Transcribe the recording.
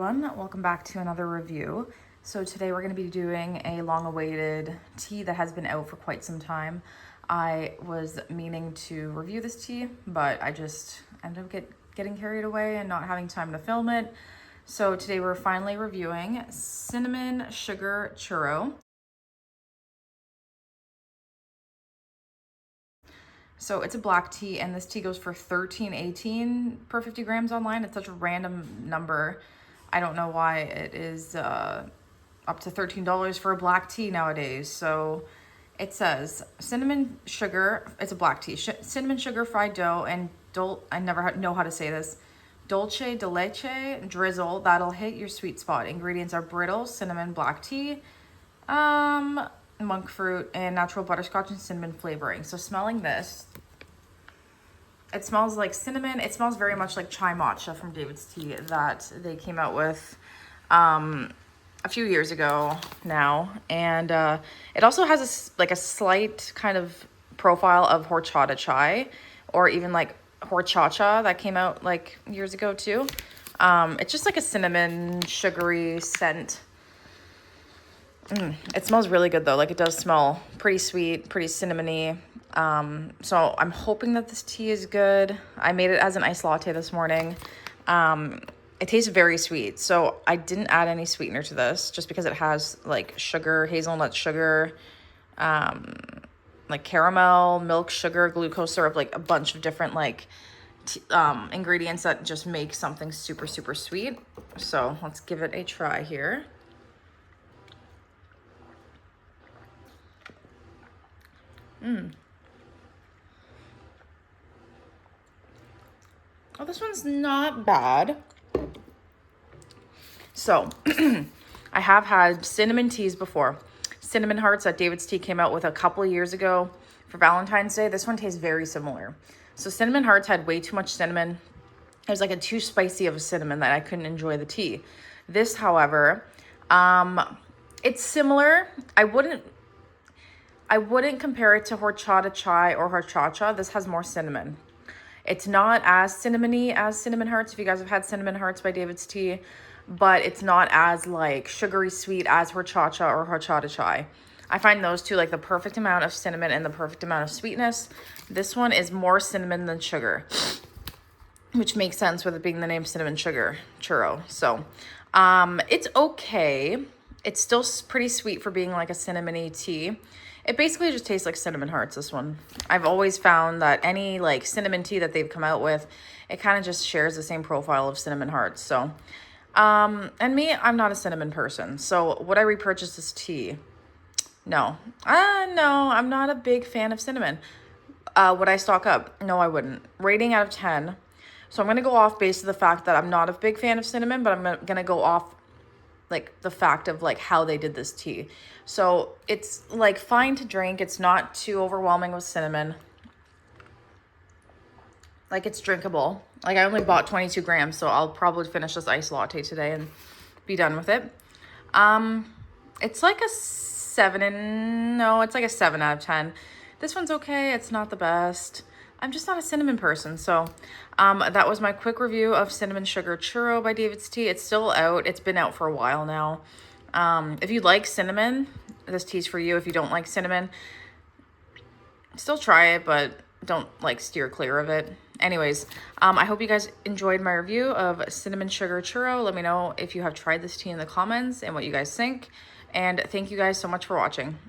everyone, welcome back to another review. So today we're going to be doing a long-awaited tea that has been out for quite some time. I was meaning to review this tea, but I just ended up getting carried away and not having time to film it. So today we're finally reviewing Cinnamon Sugar Churro. So it's a black tea, and this tea goes for $13.18 per 50 grams online. It's such a random number. I don't know why it is up to $13 for a black tea nowadays. So it says cinnamon sugar, it's a black tea, cinnamon sugar fried dough and I never know how to say this, dulce de leche drizzle that'll hit your sweet spot. Ingredients are brittle cinnamon black tea, monk fruit, and natural butterscotch and cinnamon flavoring. So smelling this, it smells like cinnamon. It smells very much like chai matcha from David's Tea that they came out with a few years ago now. And it also has a slight kind of profile of horchata chai, or even like horchata that came out like years ago too. It's just like a cinnamon sugary scent. It smells really good though. Like, it does smell pretty sweet, pretty cinnamony. So I'm hoping that this tea is good. I made it as an iced latte this morning. It tastes very sweet. So I didn't add any sweetener to this just because it has like sugar, hazelnut sugar, like caramel, milk, sugar, glucose syrup, like a bunch of different like ingredients that just make something super, super sweet. So let's give it a try here. Oh, this one's not bad. So I have had cinnamon teas before. Cinnamon hearts that David's Tea came out with a couple of years ago for Valentine's Day. This one tastes very similar. So cinnamon hearts had way too much cinnamon. It was like a too spicy of a cinnamon that I couldn't enjoy the tea. This, however, it's similar. I wouldn't compare it to horchata chai or horchata. This has more cinnamon. It's not as cinnamony as cinnamon hearts, if you guys have had cinnamon hearts by David's Tea, but it's not as like sugary sweet as horchata or horchata chai. I find those two like the perfect amount of cinnamon and the perfect amount of sweetness. This one is more cinnamon than sugar, which makes sense with it being the name Cinnamon Sugar Churro. So it's okay. It's still pretty sweet for being like a cinnamony tea. It basically just tastes like cinnamon hearts, this one. I've always found that any like cinnamon tea that they've come out with, it kind of just shares the same profile of cinnamon hearts. So, and me, I'm not a cinnamon person. So would I repurchase this tea? No. No, I'm not a big fan of cinnamon. Would I stock up? No, I wouldn't. Rating out of 10. So I'm going to go off based on the fact that I'm not a big fan of cinnamon, but I'm going to go off like the fact of like how they did this tea. So it's like fine to drink. It's not too overwhelming with cinnamon. Like, it's drinkable. Like, I only bought 22 grams, so I'll probably finish this iced latte today and be done with it. It's like a 7 out of 10. This one's okay. It's not the best. I'm just not a cinnamon person. So that was my quick review of Cinnamon Sugar Churro by David's Tea. It's still out. It's been out for a while now. If you like cinnamon, this tea's for you. If you don't like cinnamon, still try it, but don't like steer clear of it. Anyways, I hope you guys enjoyed my review of Cinnamon Sugar Churro. Let me know if you have tried this tea in the comments and what you guys think. And thank you guys so much for watching.